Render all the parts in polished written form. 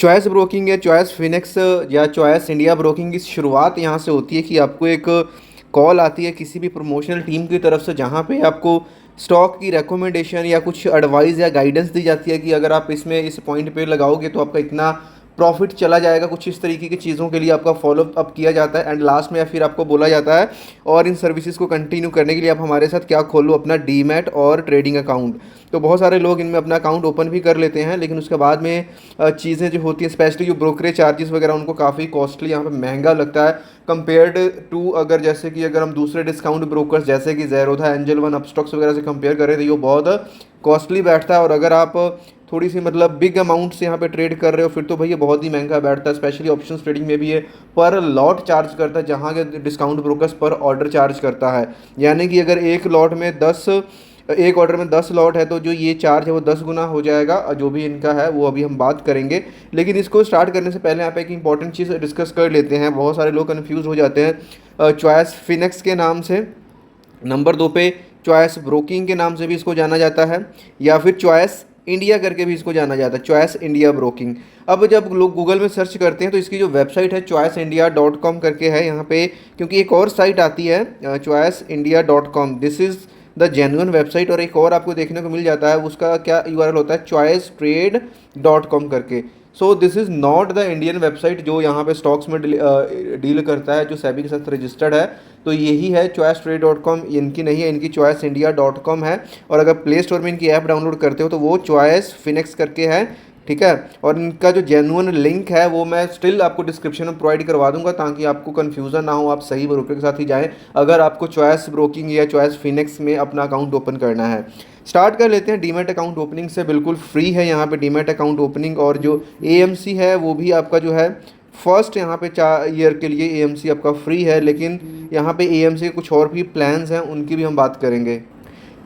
Choice broking या choice Phoenix या choice India broking की शुरुआत यहाँ से होती है कि आपको एक कॉल आती है किसी भी प्रमोशनल टीम की तरफ से, जहाँ पे आपको स्टॉक की रिकमेंडेशन या कुछ एडवाइस या गाइडेंस दी जाती है कि अगर आप इसमें इस पॉइंट पे लगाओगे तो आपका इतना प्रॉफिट चला जाएगा। कुछ इस तरीके की चीज़ों के लिए आपका फॉलो अप किया जाता है एंड लास्ट में या फिर आपको बोला जाता है और इन सर्विसेज को कंटिन्यू करने के लिए आप हमारे साथ क्या खोलो, अपना डीमैट और ट्रेडिंग अकाउंट। तो बहुत सारे लोग इनमें अपना अकाउंट ओपन भी कर लेते हैं, लेकिन उसके बाद में चीज़ें जो होती हैं, स्पेशली जो ब्रोकरेज चार्जेस वगैरह, उनको काफ़ी कॉस्टली यहाँ पे महंगा लगता है कंपेयर्ड टू, अगर जैसे कि अगर हम दूसरे डिस्काउंट ब्रोकर्स जैसे कि ज़ेरोधा, एंजल वन, अपस्टॉक्स वगैरह से कंपेयर करें तो ये बहुत कॉस्टली बैठता है। और अगर आप थोड़ी सी मतलब बिग अमाउंट से यहाँ पे ट्रेड कर रहे हो फिर तो भैया बहुत ही महंगा बैठता है। स्पेशली ऑप्शंस ट्रेडिंग में भी ये पर लॉट चार्ज करता है, जहाँ के डिस्काउंट ब्रोकर्स पर ऑर्डर चार्ज करता है। यानी कि अगर एक ऑर्डर में 10 लॉट है तो जो ये चार्ज है वो 10 गुना हो जाएगा, जो भी इनका है वो अभी हम बात करेंगे। लेकिन इसको स्टार्ट करने से पहले यहाँ पे एक इंपॉर्टेंट चीज़ डिस्कस कर लेते हैं। बहुत सारे लोग कन्फ्यूज़ हो जाते हैं चॉइस फिनिक्स के नाम से, नंबर 2 पे चॉइस ब्रोकिंग के नाम से भी इसको जाना जाता है, या फिर चॉइस इंडिया करके भी इसको जाना जाता है, चॉइस इंडिया ब्रोकिंग। अब जब लोग गूगल में सर्च करते हैं तो इसकी जो वेबसाइट है choiceindia.com करके है यहाँ पे, क्योंकि एक और साइट आती है choiceindia.com, this is the genuine website. और एक और आपको देखने को मिल जाता है, उसका क्या यूआरएल होता है, choicetrade.com करके। So this is not the Indian website जो यहाँ पे स्टॉक्स में डील करता है, जो सेबी के साथ रजिस्टर्ड है। तो यही है choicetrade.com, इनकी नहीं है, इनकी choiceindia.com है। और अगर प्ले स्टोर में इनकी ऐप डाउनलोड करते हो तो वो चॉइस फिनिक्स करके है, ठीक है। और इनका जो जेन्युइन लिंक है वो मैं स्टिल आपको डिस्क्रिप्शन में प्रोवाइड करवा दूंगा, ताकि आपको कन्फ्यूज़न ना हो, आप सही ब्रोकर के साथ ही जाएं अगर आपको चॉइस ब्रोकिंग या चॉइस फिनिक्स में अपना अकाउंट ओपन करना है। स्टार्ट कर लेते हैं डीमैट अकाउंट ओपनिंग से। बिल्कुल फ्री है यहाँ पे डीमैट अकाउंट ओपनिंग, और जो एएमसी है वो भी आपका जो है फर्स्ट यहाँ पे 4 ईयर के लिए एएमसी आपका फ्री है। लेकिन यहाँ पे एएमसी के कुछ और भी प्लान्स हैं, उनकी भी हम बात करेंगे।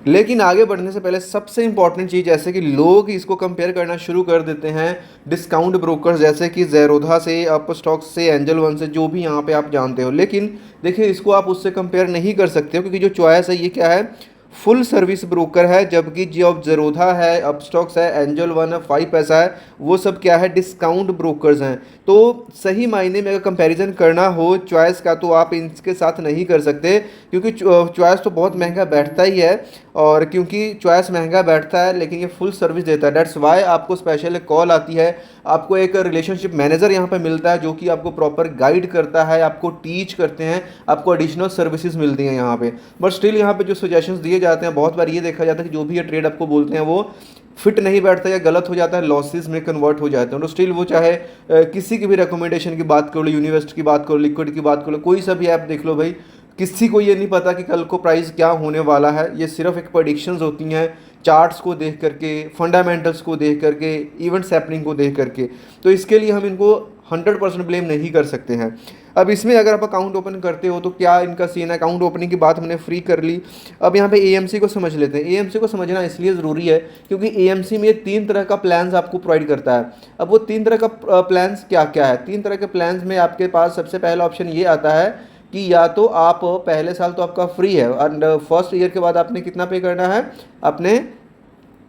लेकिन आगे बढ़ने से पहले सबसे इंपॉर्टेंट चीज़, जैसे कि लोग इसको कंपेयर करना शुरू कर देते हैं डिस्काउंट ब्रोकर्स जैसे कि ज़ेरोधा से, अपस्टॉक्स से, एंजल वन से, जो भी यहाँ पे आप जानते हो। लेकिन देखिए इसको आप उससे कंपेयर नहीं कर सकते हो, क्योंकि जो चॉइस है ये क्या है, फुल सर्विस ब्रोकर है। जबकि जो ज़ेरोधा है, अपस्टॉक्स है, एंजल वन है, 5 पैसा है, वो सब क्या है, डिस्काउंट ब्रोकर्स हैं। तो सही मायने में अगर कंपैरिजन करना हो चॉइस का तो आप इनके साथ नहीं कर सकते, क्योंकि चॉइस तो बहुत महंगा बैठता ही है। और क्योंकि चॉइस महंगा बैठता है लेकिन ये फुल सर्विस देता है, डेट्स वाई आपको स्पेशल एक कॉल आती है, आपको एक रिलेशनशिप मैनेजर यहाँ पे मिलता है जो कि आपको प्रॉपर गाइड करता है, आपको टीच करते हैं, आपको एडिशनल सर्विसेज मिलती हैं यहाँ पे। बट स्टिल यहाँ पे जो सजेशंस दिए जाते हैं, बहुत बार ये देखा जाता है कि जो भी ये ट्रेड आपको बोलते हैं वो फिट नहीं बैठता या गलत हो जाता है, लॉसेस में कन्वर्ट हो जाते हैं। तो स्टिल वो चाहे किसी की भी रिकमेंडेशन की बात कर लो, यूनिवर्सिटी की बात करो, लिक्विड की बात कर लो, कोई सा भी ऐप देख लो भाई, किसी को ये नहीं पता कि कल को प्राइस क्या होने वाला है। ये सिर्फ एक प्रेडिक्शंस होती हैं, चार्ट्स को देख करके, फंडामेंटल्स को देख करके, इवेंट्स हैपनिंग को देख करके। तो इसके लिए हम इनको 100% ब्लेम नहीं कर सकते हैं। अब इसमें अगर आप अकाउंट ओपन करते हो तो क्या इनका सीन है, अकाउंट ओपनिंग की बात हमने फ्री कर ली। अब यहाँ पे एएमसी को समझ लेते हैं। एएमसी को समझना इसलिए ज़रूरी है क्योंकि एएमसी में 3 तरह का प्लान्स आपको प्रोवाइड करता है। अब वो 3 तरह का प्लान्स क्या क्या है, 3 तरह के प्लान्स में आपके पास सबसे पहला ऑप्शन ये आता है कि या तो आप पहले साल तो आपका फ्री है, एंड फर्स्ट ईयर के बाद आपने कितना पे करना है, अपने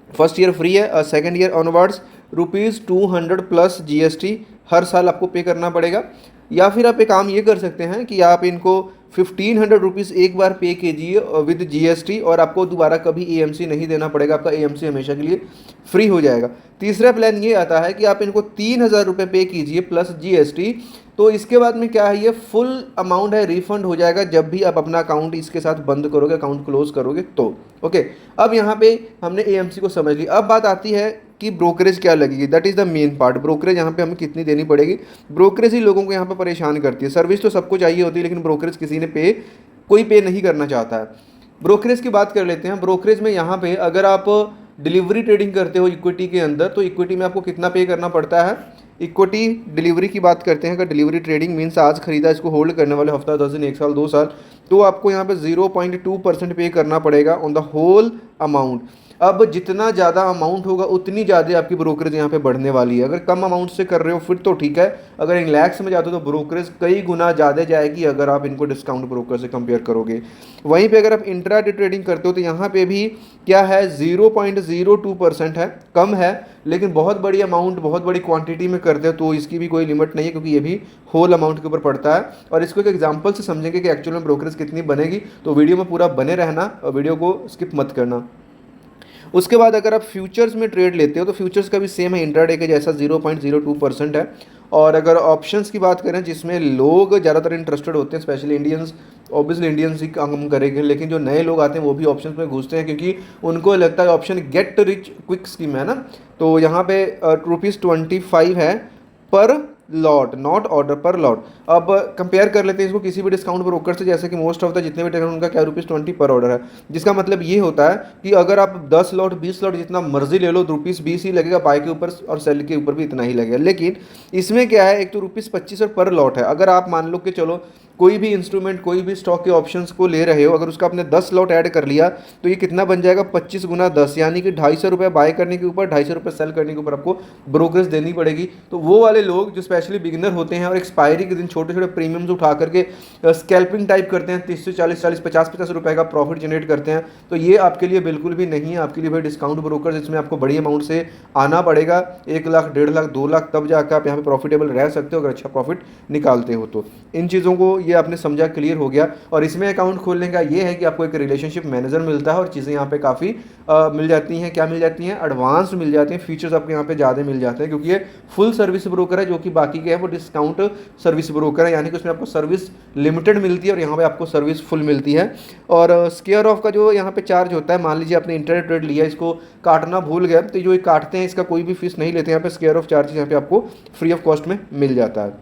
फर्स्ट ईयर फ्री है, second year onwards ₹200 plus GST हर साल आपको पे करना पड़ेगा। या फिर आप एक काम ये कर सकते हैं कि आप इनको ₹1500 एक बार पे कीजिए विद जीएसटी, और आपको दोबारा कभी एएमसी नहीं देना पड़ेगा, आपका एएमसी हमेशा के लिए फ्री हो जाएगा। तीसरा प्लान ये आता है कि आप इनको ₹3000 पे कीजिए प्लस जीएसटी, तो इसके बाद में क्या है, ये फुल अमाउंट है रिफंड हो जाएगा जब भी आप अपना अकाउंट इसके साथ बंद करोगे, अकाउंट क्लोज करोगे तो। ओके, अब यहाँ पे हमने एएमसी को समझ ली। अब बात आती है कि ब्रोकरेज क्या लगेगी, that is the main part. Brokerage यहाँ पे हमें कितनी देनी पड़ेगी। ब्रोकरेज ही लोगों को यहाँ पे परेशान करती है। सर्विस तो सबको चाहिए होती है, लेकिन ब्रोकरेज किसी ने कोई पे नहीं करना चाहता है। ब्रोकरेज की बात कर लेते हैं। ब्रोकरेज में यहाँ पे अगर आप डिलीवरी ट्रेडिंग करते हो इक्विटी के अंदर, तो इक्विटी में आपको कितना पे करना पड़ता है। इक्विटी डिलीवरी की बात करते हैं, अगर डिलीवरी ट्रेडिंग मीन्स आज खरीदा, इसको होल्ड करने वाले हफ्ता, 10 दिन, 1 साल, 2 साल, तो आपको यहाँ पे 0.2% पे करना पड़ेगा ऑन द होल अमाउंट। अब जितना ज़्यादा अमाउंट होगा उतनी ज़्यादा आपकी ब्रोकरेज यहाँ पे बढ़ने वाली है। अगर कम अमाउंट से कर रहे हो फिर तो ठीक है, अगर इन लैक्स में जाते हो तो ब्रोकरेज कई गुना ज़्यादा जाएगी अगर आप इनको डिस्काउंट ब्रोकर से कंपेयर करोगे। वहीं पे अगर आप इंट्राडे ट्रेडिंग करते हो तो यहाँ पे भी क्या है, 0.02% है, कम है, लेकिन बहुत बड़ी अमाउंट बहुत बड़ी क्वांटिटी में करते हो तो इसकी भी कोई लिमिट नहीं है, क्योंकि ये भी होल अमाउंट के ऊपर पड़ता है। और इसको एक एग्जांपल से समझेंगे कि एक्चुअल में ब्रोकरेज कितनी बनेगी, तो वीडियो में पूरा बने रहना और वीडियो को स्किप मत करना। उसके बाद अगर आप फ्यूचर्स में ट्रेड लेते हो तो फ्यूचर्स का भी सेम है, इंट्राडे के जैसा 0.02% है। और अगर ऑप्शंस की बात करें जिसमें लोग ज़्यादातर इंटरेस्टेड होते हैं, स्पेशली इंडियंस, ऑब्वियसली इंडियंस ही काम करेंगे, लेकिन जो नए लोग आते हैं वो भी ऑप्शंस में घुसते हैं क्योंकि उनको लगता है option get rich quick scheme है ना। तो यहाँ पे ₹25 है पर लॉट, नॉट ऑर्डर, पर लॉट। अब कंपेयर कर लेते हैं इसको किसी भी डिस्काउंट ब्रोकर से, जैसे कि मोस्ट ऑफ द जितने भी डिस्काउंट उनका क्या ₹20 पर ऑर्डर है, जिसका मतलब ये होता है कि अगर आप 10 लॉट 20 लॉट जितना मर्जी ले लो ₹20 ही लगेगा, बाय के ऊपर और सेल के ऊपर भी इतना ही लगेगा। लेकिन इसमें क्या है, एक तो ₹25 और पर लॉट है। अगर आप मान लो कि चलो कोई भी इंस्ट्रूमेंट, कोई भी स्टॉक के ऑप्शंस को ले रहे हो, अगर उसका आपने 10 लॉट ऐड कर लिया तो ये कितना बन जाएगा, 25 गुना 10, यानी कि ₹250 बाय करने के ऊपर ₹250 सेल करने के ऊपर आपको ब्रोकरेज देनी पड़ेगी। तो वो वाले लोग जो स्पेशली बिगिनर होते हैं और एक्सपायरी के दिन छोटे छोटे प्रीमियम्स उठा करके स्कैल्पिंग टाइप करते हैं, 30 से 40 50 रुपए का प्रॉफिट जनरेट करते हैं, तो ये आपके लिए बिल्कुल भी नहीं है। आपके लिए भाई डिस्काउंट ब्रोकर, इसमें आपको बड़ी अमाउंट से आना पड़ेगा, 1 लाख 1.5 लाख 2 लाख, तब जाकर आप यहाँ पे प्रॉफिटेबल रह सकते हो अगर अच्छा प्रॉफिट निकालते हो। तो इन चीज़ों को ये आपने समझा, क्लियर हो गया। और इसमें अकाउंट खोलने का ये है कि आपको एक रिलेशनशिप मैनेजर मिलता है और चीज़ें यहाँ पे काफ़ी मिल जाती हैं। क्या मिल जाती हैं, एडवांस मिल जाते हैं, फीचर्स आपको यहाँ पे ज़्यादा मिल जाते हैं, क्योंकि ये फुल सर्विस ब्रोकर है, जो कि बाकी के है वो डिस्काउंट सर्विस ब्रोकर है, यानी कि उसमें आपको सर्विस लिमिटेड मिलती है और यहाँ पे आपको सर्विस फुल मिलती है। और स्क्वायर ऑफ का जो यहाँ पे चार्ज होता है, मान लीजिए आपने इंटरनेट ट्रेड लिया, इसको काटना भूल गए तो जो ये काटते हैं इसका कोई भी फीस नहीं लेते यहाँ पे, स्क्वायर ऑफ चार्ज यहाँ पे आपको फ्री ऑफ कॉस्ट में मिल जाता है।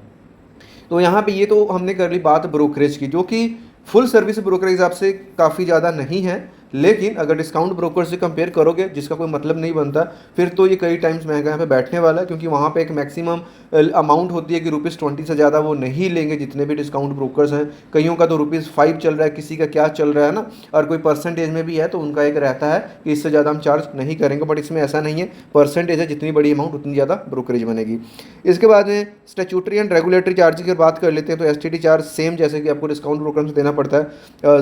तो यहाँ पे ये तो हमने कर ली बात ब्रोकरेज की, जो कि फुल सर्विस ब्रोकर के हिसाब से काफ़ी ज़्यादा नहीं है, लेकिन अगर डिस्काउंट ब्रोकर से कंपेयर करोगे जिसका कोई मतलब नहीं बनता, फिर तो ये कई टाइम्स महंगा यहाँ पे बैठने वाला है, क्योंकि वहाँ पे एक मैक्सिमम अमाउंट होती है कि ₹20 से ज़्यादा वो नहीं लेंगे जितने भी डिस्काउंट ब्रोकर्स हैं। कईयों का तो ₹5 चल रहा है, किसी का क्या चल रहा है ना, और कोई परसेंटेज में भी है तो उनका एक रहता है कि इससे ज़्यादा हम चार्ज नहीं करेंगे, बट इसमें ऐसा नहीं है, परसेंटेज है, जितनी बड़ी अमाउंट उतनी ज़्यादा ब्रोकरेज बनेगी। इसके बाद में स्टैट्यूटरी एंड रेगुलेटरी चार्ज की बात कर लेते हैं, तो STT चार्ज सेम जैसे कि आपको डिस्काउंट ब्रोकर से देना पड़ता है,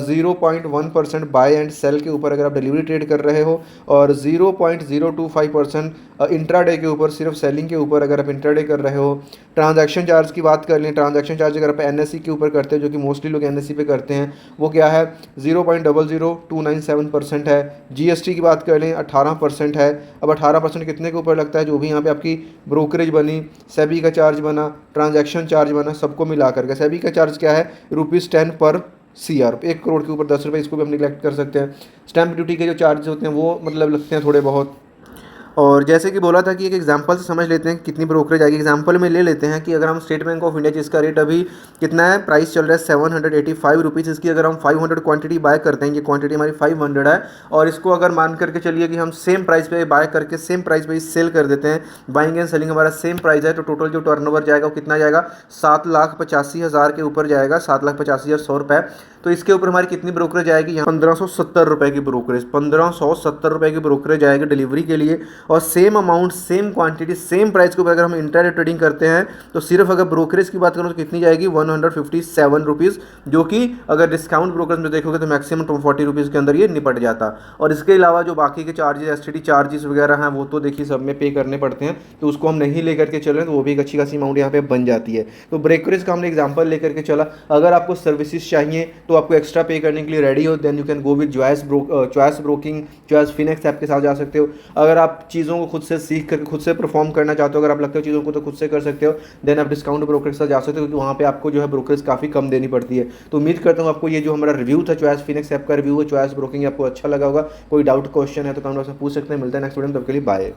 0.1% बाय एंड सेल के ऊपर अगर आप डिलीवरी ट्रेड कर रहे हो, और 0.025% इंट्राडे के ऊपर, सिर्फ सेलिंग के ऊपर अगर आप इंट्राडे कर रहे हो। ट्रांजैक्शन चार्ज की बात कर लें, ट्रांजैक्शन चार्ज अगर आप NSE के ऊपर करते हो, जो कि मोस्टली लोग NSE पे करते हैं, वो क्या है, 0.00297% है। GST की बात कर लें 18% है। अब 18% कितने के ऊपर लगता है, जो भी यहाँ पे आपकी ब्रोकरेज बनी, सेबी का चार्ज बना, ट्रांजैक्शन चार्ज बना, सबको मिला करके सेबी का चार्ज क्या है, ₹10 पर CR, 1 करोड़ के ऊपर 10 रुपये, इसको भी हम निगलेक्ट कर सकते हैं। स्टैम्प ड्यूटी के जो चार्जेस होते हैं वो मतलब लगते हैं थोड़े बहुत। और जैसे कि बोला था कि एक एग्जांपल से समझ लेते हैं कि कितनी ब्रोकरेज आएगी। एग्जांपल में ले लेते हैं कि अगर हम स्टेट बैंक ऑफ इंडिया, जिसका रेट अभी कितना है, प्राइस चल रहा है ₹785, इसकी अगर हम 500 क्वांटिटी बाय करते हैं, ये क्वांटिटी हमारी 500 है, और इसको अगर मान करके चलिए कि हम सेम प्राइस पे बाय करके सेम प्राइस पे सेल कर देते हैं, बाइंग एंड सेलिंग हमारा सेम प्राइस है, तो टोटल जो टर्नओवर जाएगा वो कितना जाएगा, 7,85,000 के ऊपर जाएगा, 7,85,100 रुपये। तो इसके ऊपर हमारी कितनी ब्रोकरेज आएगी, यहाँ 1570 रुपये की ब्रोकरेज, 1570 रुपये की ब्रोकरेज आएगी डिलीवरी के लिए। और same amount, same quantity, same price के ऊपर अगर हम इंट्राडे ट्रेडिंग करते हैं तो सिर्फ अगर ब्रोकरेज की बात करूँ तो कितनी जाएगी, 157 रुपीज़, जो कि अगर डिस्काउंट ब्रोकर्स में देखोगे तो मैक्सिमम 240 रुपीज़ के अंदर ये निपट जाता। और इसके अलावा जो बाकी के चार्जेस, STT चार्जेस वगैरह हैं, वो तो देखिए सब में पे करने पड़ते हैं, तो उसको हम नहीं लेकर के चल रहे हैं, तो वो भी एक अच्छी खासी अमाउंट यहाँ पे बन जाती है। तो ब्रोकरेज का हमने एग्जाम्पल लेकर के चला। अगर आपको सर्विसेज चाहिए तो आपको एक्स्ट्रा पे करने के लिए रेडी हो, then you can go with Choice Broking, Choice FinX app के साथ जा सकते हो। अगर आप चीज़ों को खुद से सीख कर खुद से परफॉर्म करना चाहते हो, अगर आप लगते हो चीज़ों को तो खुद से कर सकते हो, देन आप डिस्काउंट ब्रोकर के साथ जा सकते हो, क्योंकि वहाँ पे आपको जो है ब्रोकरेज काफ़ी कम देनी पड़ती है। तो उम्मीद करता हूँ आपको ये जो हमारा रिव्यू था चॉइस फिनेक्स ऐप का रिव्यू है, चॉइस ब्रोकिंग, आपको अच्छा लगा होगा। कोई डाउट क्वेश्चन है तो कमेंट बॉक्स में पूछ सकते हैं। मिलता है नेक्स्ट वीडियो में, तब के लिए बाय।